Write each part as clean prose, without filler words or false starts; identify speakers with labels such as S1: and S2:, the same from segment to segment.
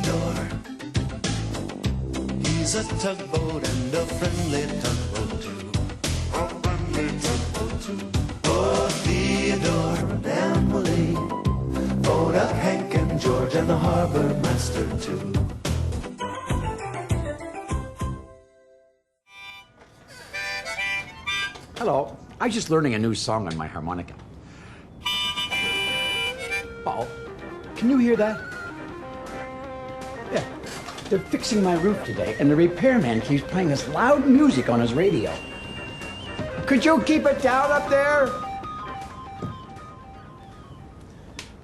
S1: Theodore. He's a tugboat and a friendly tugboat too. A friendly tugboat too. Oh, Theodore and Emily, Oda, Hank and George and the harbor master too.
S2: Hello. I was just learning a new song on my harmonica. Uh-oh. Can you hear that? Yeah. They're fixing my roof today, and the repairman keeps playing this loud music on his radio. Could you keep it down up there?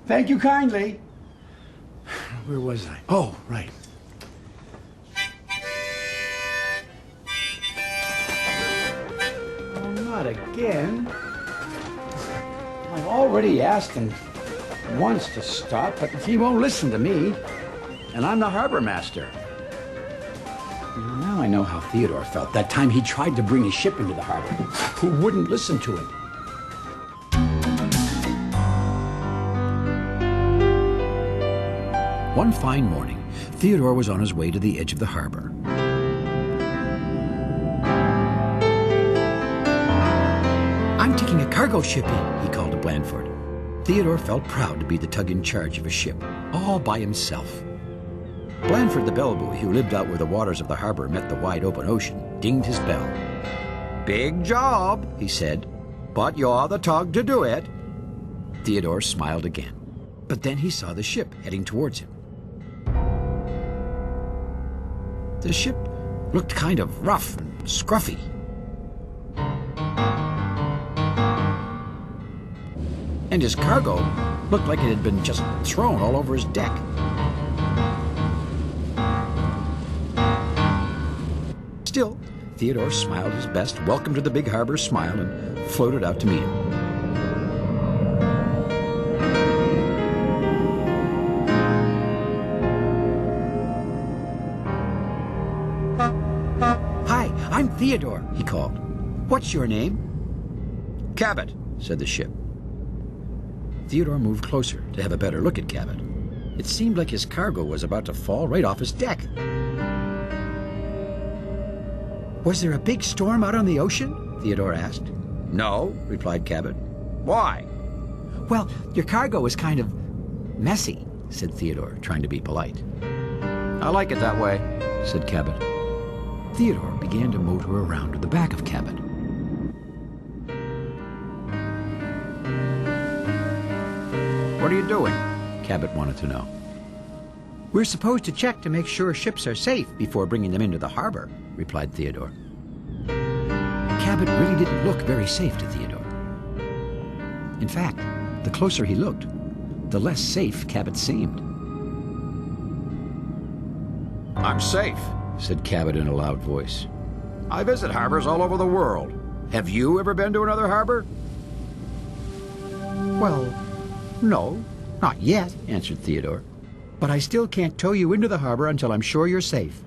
S2: Thank you kindly. Where was I? Oh, right. Oh, not again. I've already asked him once to stop, but he won't listen to me. And I'm the harbor master. Now I know how Theodore felt that time he tried to bring his ship into the harbor. Who wouldn't listen to him?
S3: One fine morning, Theodore was on his way to the edge of the harbor. "I'm taking a cargo ship in," he called to Blandford. Theodore felt proud to be the tug in charge of a ship, all by himself. Blandford the bellboy, who lived out where the waters of the harbor met the wide open ocean, dinged his bell. "Big job," he said, "but you're the tug to do it." Theodore smiled again, but then he saw the ship heading towards him. The ship looked kind of rough and scruffy. And his cargo looked like it had been just thrown all over his deck. Still, Theodore smiled his best welcome to the big harbor smile and floated out to meet him. "Hi, I'm Theodore," he called. "What's your name?" "Cabot," said the ship. Theodore moved closer to have a better look at Cabot. It seemed like his cargo was about to fall right off his deck. "Was there a big storm out on the ocean?" Theodore asked. "No," replied Cabot. "Why?" "Well, your cargo is kind of messy," said Theodore, trying to be polite. "I like it that way," said Cabot. Theodore began to motor around to the back of Cabot. "What are you doing?" Cabot wanted to know. "We're supposed to check to make sure ships are safe before bringing them into the harbor," replied Theodore. Cabot really didn't look very safe to Theodore. In fact, the closer he looked, the less safe Cabot seemed. "I'm safe," said Cabot in a loud voice. "I visit harbors all over the world. Have you ever been to another harbor?" "Well, no, not yet," answered Theodore. "But I still can't tow you into the harbor until I'm sure you're safe."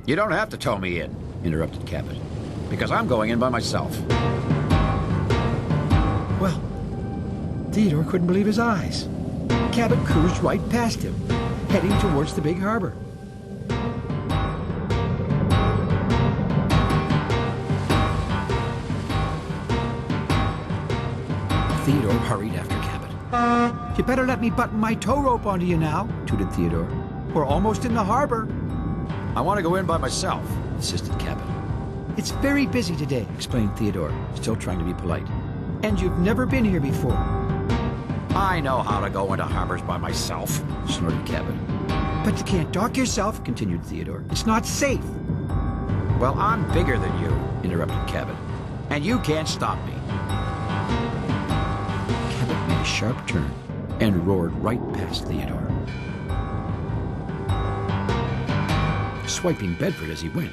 S3: "You don't have to tow me in," interrupted Cabot, "because I'm going in by myself." Well, Theodore couldn't believe his eyes. Cabot cruised right past him, heading towards the big harbor. Theodore hurried after Cabot. "You better let me button my tow rope onto you now," tooted Theodore. "We're almost in the harbor." "I want to go in by myself," insisted Cabot. "It's very busy today," explained Theodore, still trying to be polite. "And you've never been here before." "I know how to go into harbors by myself," snorted Cabot. "But you can't dock yourself," continued Theodore. "It's not safe." "Well, I'm bigger than you," interrupted Cabot, "and you can't stop me." Cabot made a sharp turn and roared right past Theodore, swiping Bedford as he went.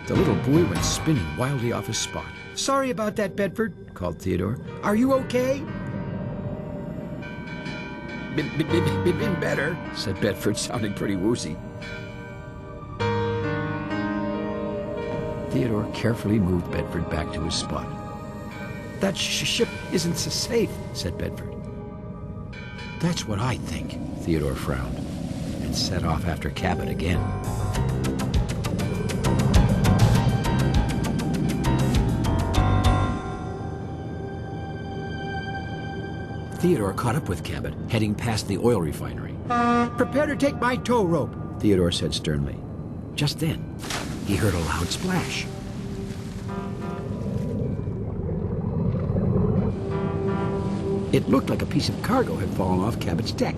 S3: The little buoy went spinning wildly off his spot. "Sorry about that, Bedford," called Theodore. "Are you okay?" Been better," said Bedford, sounding pretty woozy. Theodore carefully moved Bedford back to his spot. "That ship isn't so safe," said Bedford. "That's what I think," Theodore frowned. and set off after Cabot again. Theodore caught up with Cabot, heading past the oil refinery.
S2: Prepare to take my tow rope.
S3: Theodore said sternly. Just then, he heard a loud splash. It looked like a piece of cargo had fallen off Cabot's deck.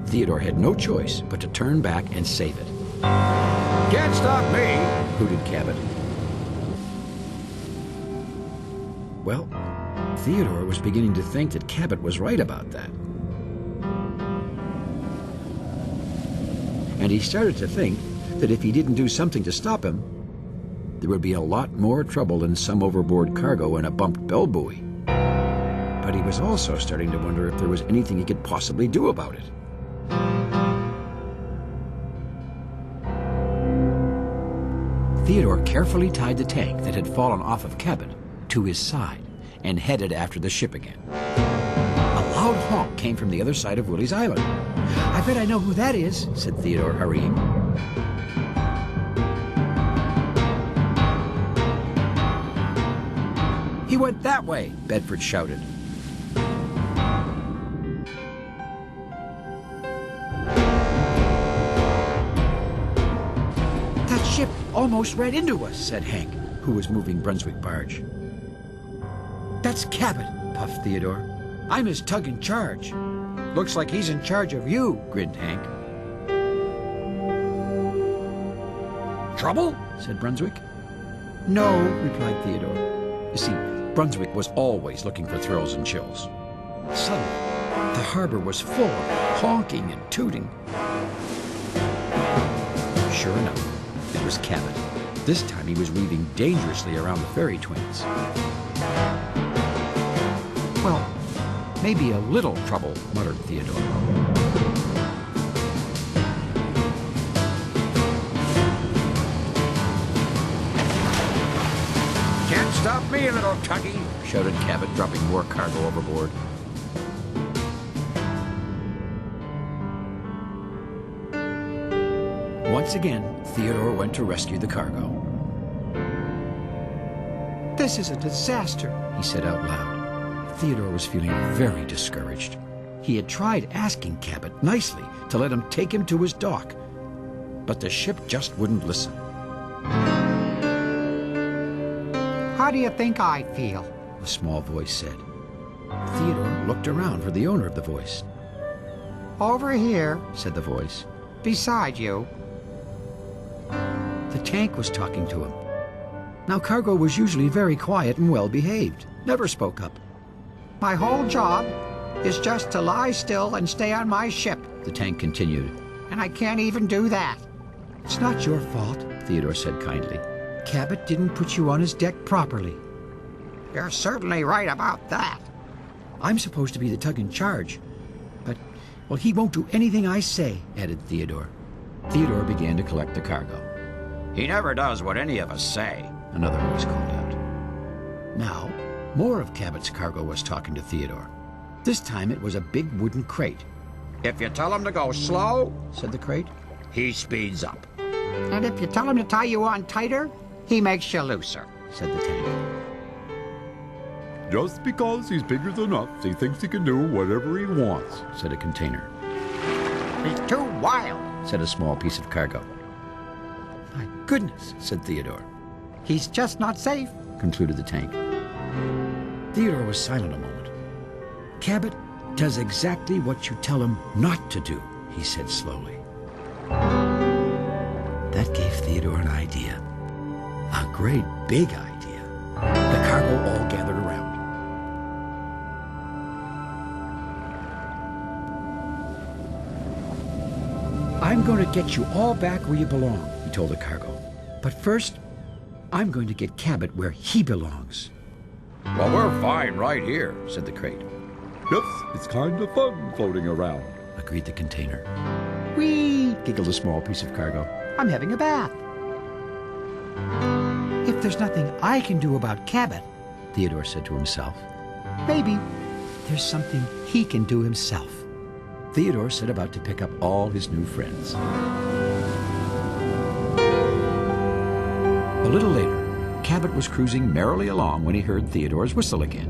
S3: Theodore had no choice but to turn back and save it.
S2: Can't stop me.
S3: Hooted Cabot. Well, Theodore was beginning to think that Cabot was right about that. And he started to think that if he didn't do something to stop him, there would be a lot more trouble than some overboard cargo and a bumped bell buoy. But he was also starting to wonder if there was anything he could possibly do about it. Theodore carefully tied the tank that had fallen off of Cabot to his side and headed after the ship again. A loud honk came from the other side of Willie's Island.
S2: I bet I know who that is,
S3: said Theodore, hurrying.
S2: He went that way.
S3: Bedford shouted.
S2: That ship almost ran into us,
S3: said Hank, who was moving Brunswick barge.
S2: That's Cabot,
S3: puffed Theodore.
S2: I'm his tug in charge. Looks like he's in charge of you,
S3: grinned Hank.
S2: Trouble?
S3: said Brunswick.
S2: No,
S3: replied Theodore. You see, Brunswick was always looking for thrills and chills. Suddenly, the harbor was full of honking and tooting. Sure enough, it was Cabot. This time he was weaving dangerously around the ferry twins.
S2: Well, maybe a little trouble,
S3: muttered Theodore.
S2: Can't stop me, little tuggy,
S3: shouted Cabot, dropping more cargo overboard. Once again, Theodore went to rescue the cargo.
S2: This is a disaster,
S3: he said out loud. Theodore was feeling very discouraged. He had tried asking Cabot nicely to let him take him to his dock, but the ship just wouldn't listen.
S4: How do you think I feel?
S3: A small voice said. Theodore looked around for the owner of the voice.
S4: Over here,
S3: said the voice.
S4: Beside you.
S3: The tank was talking to him. Now, cargo was usually very quiet and well-behaved, never spoke up.
S4: My whole job is just to lie still and stay on my ship,
S3: the tank continued.
S4: And I can't even do that.
S2: It's not your fault,
S3: Theodore said kindly.
S2: Cabot didn't put you on his deck properly.
S4: You're certainly right about that.
S2: I'm supposed to be the tug in charge, but, well, he won't do anything I say,
S3: added Theodore. Theodore began to collect the cargo.
S5: He never does what any of us say,
S3: another voice called out. Now, more of Cabot's cargo was talking to Theodore. This time it was a big wooden crate.
S5: If you tell him to go slow,
S3: said the crate,
S5: he speeds up.
S4: And if you tell him to tie you on tighter, he makes you looser,
S3: said the tank.
S6: Just because he's bigger than us, he thinks he can do whatever he wants,
S3: said a container.
S4: He's too wild,
S3: said a small piece of cargo.
S2: My goodness,
S3: said Theodore.
S4: He's just not safe,
S3: concluded the tank. Theodore was silent a moment. Cabot does exactly what you tell him not to do, he said slowly. That gave Theodore an idea. A great big idea. The cargo all gathered around. I'm going to get you all back where you belong, he told the cargo. But first, I'm going to get Cabot where he belongs.
S5: Well, we're fine right here, said the crate.
S6: Yes, it's kind of fun floating around,
S3: agreed the container.
S2: Whee!
S3: Giggled a small piece of cargo.
S2: I'm having a bath. If there's nothing I can do about Cabot,
S3: Theodore said to himself,
S2: maybe there's something he can do himself.
S3: Theodore set about to pick up all his new friends. A little later, Cabot was cruising merrily along when he heard Theodore's whistle again.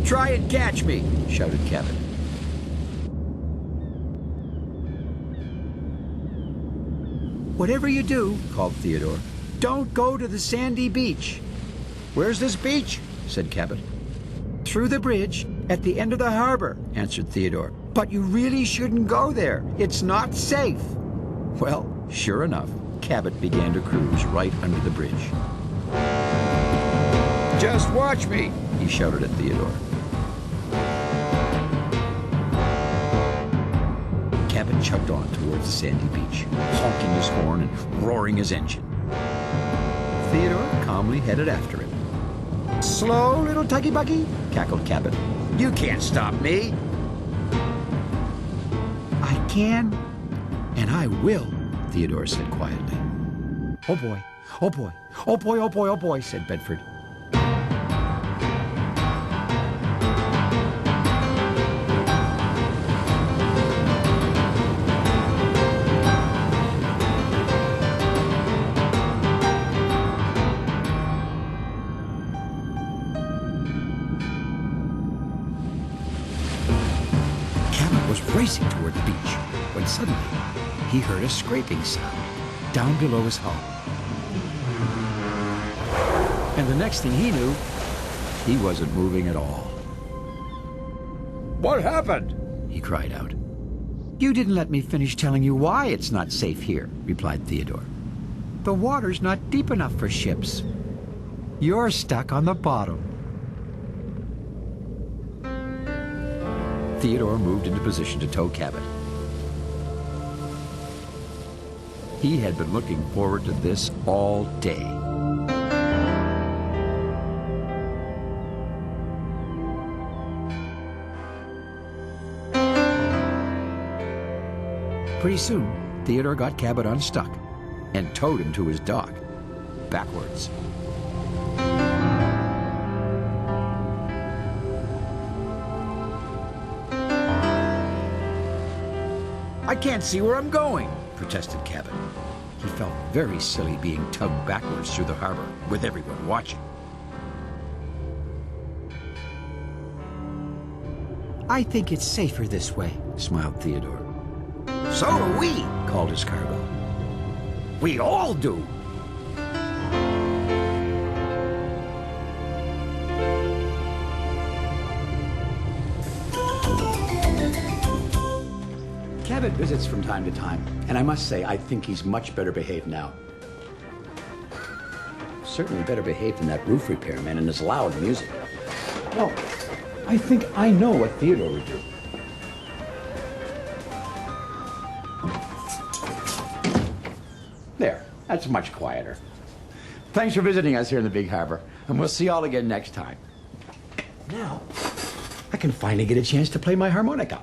S3: "Try and catch me!" shouted Cabot. "Whatever you do," called Theodore, "don't go to the sandy beach." "Where's this beach?" said Cabot. "Through the bridge at the end of the harbor," answered Theodore. "But you really shouldn't go there. It's not safe." Well, sure enough, Cabot began to cruise right under the bridge. "Just watch me," he shouted at Theodore. Cabot chugged on towards the sandy beach, honking his horn and roaring his engine. Theodore calmly headed after him. "Slow, little tuggy buggy," cackled Cabot. "You can't stop me." "I can, and I will," Theodore said quietly. "Oh boy, oh boy, oh boy, oh boy, oh boy," said Bedford. Racing toward the beach, when suddenly he heard a scraping sound down below his hull. And the next thing he knew, he wasn't moving at all.
S5: What happened?
S3: He cried out. "You didn't let me finish telling you why it's not safe here," replied Theodore. "The water's not deep enough for ships. You're stuck on the bottom." Theodore moved into position to tow Cabot. He had been looking forward to this all day. Pretty soon, Theodore got Cabot unstuck and towed him to his dock, backwards. "I can't see where I'm going," protested Cabot. He felt very silly being tugged backwards through the harbor with everyone watching. "I think it's safer this way," smiled Theodore. "So do we," called his cargo. "We all do."
S2: Cabot visits from time to time, and I must say, I think he's much better behaved now. Certainly better behaved than that roof repairman and his loud music. Well, I think I know what Theodore would do. There, that's much quieter. Thanks for visiting us here in the Big Harbor, and we'll see you all again next time. Now, I can finally get a chance to play my harmonica.